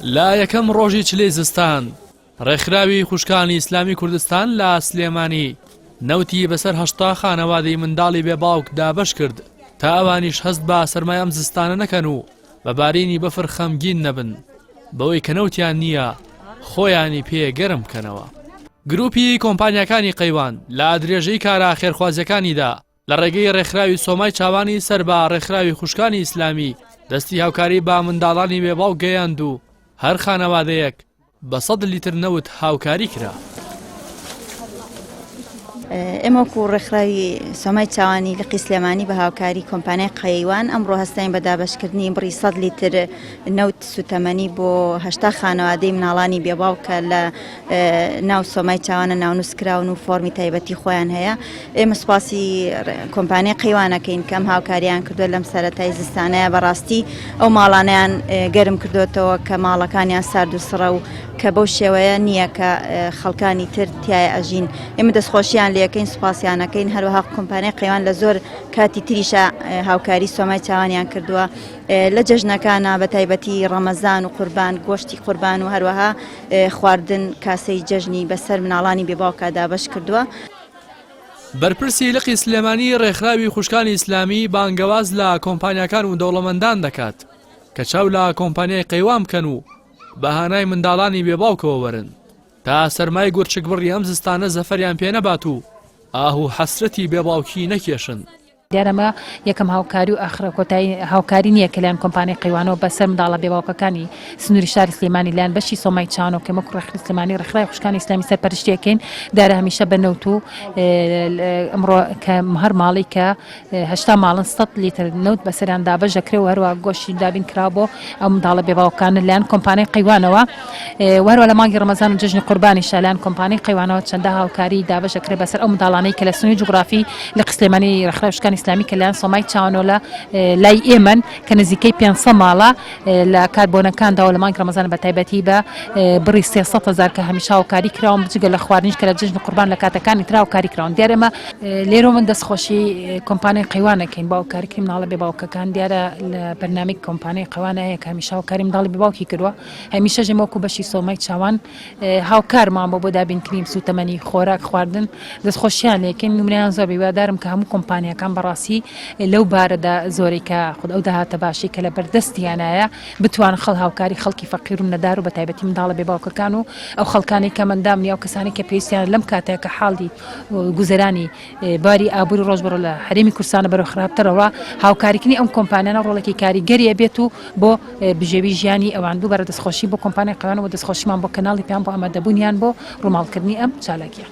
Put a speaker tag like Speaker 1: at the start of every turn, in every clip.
Speaker 1: لا یەکەم ڕۆژی چلەی زستان ڕێکخراوی خوشکانی ئیسلامی کوردستان لە سلێمانی نەوتی بەسەر 80 خانەوادەی منداڵی بێباوک دابەش کرد تا ئەوانیش هەست بە سەرمای ئەم زستانە نەکەن و بە بارینی بەفر خەمگین نەبن بەوەی کە نەوتیان نییە خۆیانی پێ گەرم بکەنەوە. گروپی کۆمپانیاکانی قەیوان لە درێژەی کارە خێرخوازیەکانیدا لە ڕێگەی ڕێکخراوی سۆمای چاوانی سەر بە ڕێکخراوی خوشکانی ئیسلامی دەستی هاوکاری با منداڵانی بێباوک گەیاند و هەر خانەوادەیەک بە 100 لیتر نەوت هاوکاری کرا.
Speaker 2: ئێمە وەکو ڕێکخراوی سۆمای چاوانی لقی سلێمانی بە هاوکاری کۆمپانیای قەیوان ئەمڕۆ هەستین بە دابەشکردنی بڕی 100 لیتر نەوت سوتەمەنی بۆ 80 خانەوادەی مناڵانی بێباوکە لە ناو سۆمای چاوانە ناونووسکراون و فۆرمی تایبەتی خۆیان هەیە. ئێمە سوپاسی کۆمپانیای قەیوانەکەین کەم هاوکاریان کردووە لەم سەرەتای زستانەیە بەڕاستی ئەو ماڵانیان گەرم کردوێتەوە کە ماڵەکانیان سارد و سڕە و کە بەو شێوەیە نییە کە خەڵکانی تر تایە ئەژین. ئێمە دەستخۆشییان لەکەین سوپاسیانەکەین هەروەها کۆمپانیای قەیوان لە زۆر کاتی تریشە هاوکاری سۆمای چاوانیان کردووە لە جەژنەکانە بە تایبەتی ڕەمەزان و قوربان گۆشتی قوربان و هەروەها خواردن کاسەی جەژنی بەسەر مناڵانی بێباوکە دابەش کردووە.
Speaker 1: بەرپرسی لقی سلێمانی ڕێکخراوی خوشکانی ئیسلامی بانگەواز لە کۆمپانیاکان و دەوڵەمەندان دەکات کە چاو لە کۆمپانیای قەیوان بکەن و بەهانای منداڵانی بێباوکەوە وەرن تا سەرمای گورچک بڕی ئەم زستانە زەفەریان پێ نەبات و ئاهو حەسرەتی بێباوکی نەکێشن.
Speaker 3: دیارەمە یەکەم هاوکاری و ئاخرە کۆتایی هاوکاری نییە کە لایەن کۆمپانیای قەیوانەوە بەسەر منداڵە بێباوکەکانی سنووری شاری سلێمانی لایەن بەشی سۆمای چاوان و کە وەکو ڕێکخراوی سلێمانی ڕێکخراوی خوشکانی ئیسلامی سەرپەرشتیەکەین دارە هەمیشە بە نەوت و ئەمڕۆ کە هەر ماڵی کە 80 ماڵن 100 لیتر نەوت بەسەریان دابەش دەکرێت و هەروە گۆشتی دابین کرا بۆ ئەو منداڵە بێباوکانە لایەن کۆمپانیای قەیوانەوە هەروە لە مانگی ڕەمەزان و جەژنی قوربانیش لایەن کۆمپانیای قەیوانەوە چەندە هاوکاری دابەش دەکرێت بەسەر ئەو منداڵانەی کە لە سنووری جوگرافی لە سلێمانی ڕێکخراوی خوشکانی ئیسلامی کە لایەن سۆمای چاوانۆ لای ئێمن کە نزیکەی 500 ماڵە لە کاربۆنەکاندا و لە مانگی ڕەمەزان بە تایبەتی بە بڕی 300,000 کە هەمیشە هاوکاری کراون بجگە لە خواردنیش کە لە جەژنی قوربان لە کاتەکانی تر هاوکاری کراون. دیارە لێرە من دەستخۆشی کۆمپانیای قەیوانەکەین با هاوکاریکردنی مناڵە بێباوکەکان دیارە لە بەرنامەی کۆمپانیای قەیوان هەیە کە هەمیشە هاوکاری منداڵی بێباوکی کردووە هەمیشە ژێمە وەکو بەشی سۆمای چاوان هاوکارمان بۆ دابینکردنی سوتەمەنی خۆراک خواردن دەستخۆشییان لێکەین نمونەیان زۆر هیوادارم کە هەموو کۆمپانیەکان بەڕاستی لەو بارەدا زۆری کە خود ئەو داهاتە باشی کە لە بەردەستیانایە بتوان خەڵ هاوکاری خەڵکی فەقیر و نەدار و بە تایبەتی منداڵە بێباوکەکان و ئەو خەڵکانی کە مندامنی ئەو کەسانی کە پێویستیان لەم کاتێک کە حاڵی گوزەرانی باری ئابووری ڕۆژبەڕۆ لە هەرێمی کوردستانە بەرەو خراپترەوە هاوکاریکردنی ئەم کۆمپانیانە ڕۆڵێکی کاریگەریە بێت و بۆ بژێوی ژیانی ئەوان دووبارە دەستخۆشی بۆ کۆمپانیای قەیوان و دەستخۆشیمان بۆ کەناڵی پێیان بۆ ئامادەبوونیان بۆ ڕووماڵکردنی ئەم چالاکیە.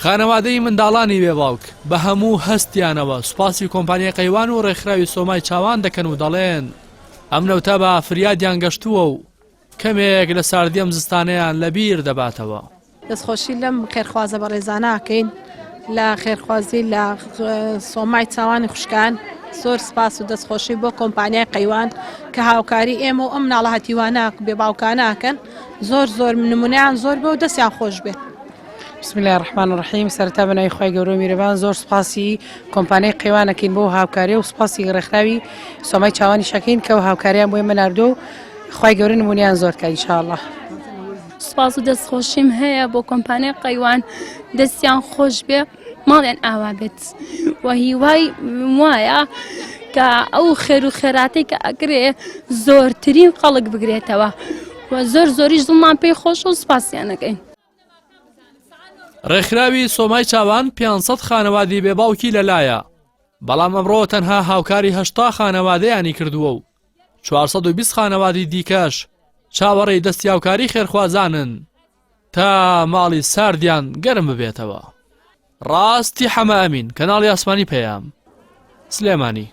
Speaker 1: خانەوادەی منداڵانی بێباوک بە هەموو هەستیانەوە سوپاسی کۆمپانیای قەیوان و ڕێکخراوی سۆمای چاوان دەکەن و دەڵێن ئەم نەوتە بە فریادیان گەشتووە و کەمێک لە ساردی ئەم زستانەیان لەبیر دەباتەوە.
Speaker 4: دەستخۆشی لەم خێرخوازە بە ڕێزانەکەین لە خێرخوازی لە سۆمای چاوانی خوشکان زۆر سپاس و دەستخۆشی بۆ کۆمپانیای قەیوان کە هاوکاری ئێمە و ئەم مناڵە هەتیوانە بێباوکانەکەن زۆر نمونەیان زۆر بێ و دەستیان خۆش بێت.
Speaker 5: بسم الله الرحمن الرحیم. سەرەتا بەناوی خۆی گەورە و میرەبان زۆر سپاسی کۆمپانیای قەیوانەکەین بۆ هاوکاری و سپاسی ڕێکخراوی سۆمای چاوانی شەکەین کە هاوکاریان بۆ ئێمە ناردووە و خۆی گەورە نمونیان زۆر کە ئینشاءالله.
Speaker 6: سپاس و دەستخۆشیم هەیە بۆ کۆمپانیای قەیوان دەستیان خۆش بێ ماڵیان ئاوا بێت و هیوای وایە کە ئەو خێر و خێراتی کە ئەگرێ زۆرترین خەڵک بگرێتەوە و زۆریش زڵمان پێی خۆش و سپاسیانەکەین.
Speaker 1: ڕێکخراوی سۆمای چاوان 500 خانەوادی بێباوکی لەلایە بەڵام ئەمڕۆ تەنها هاوکاری 80 خانەوادەیانی کردووە و 420 خانەوادی دیکەش چاوەڕێی دەستی هاوکاری خێرخوازانن تا ماڵی ساردیان گەرم ببێتەوە. ڕاستی حەمە ئەمین کەناڵی ئاسمانی پەیام سلێمانی.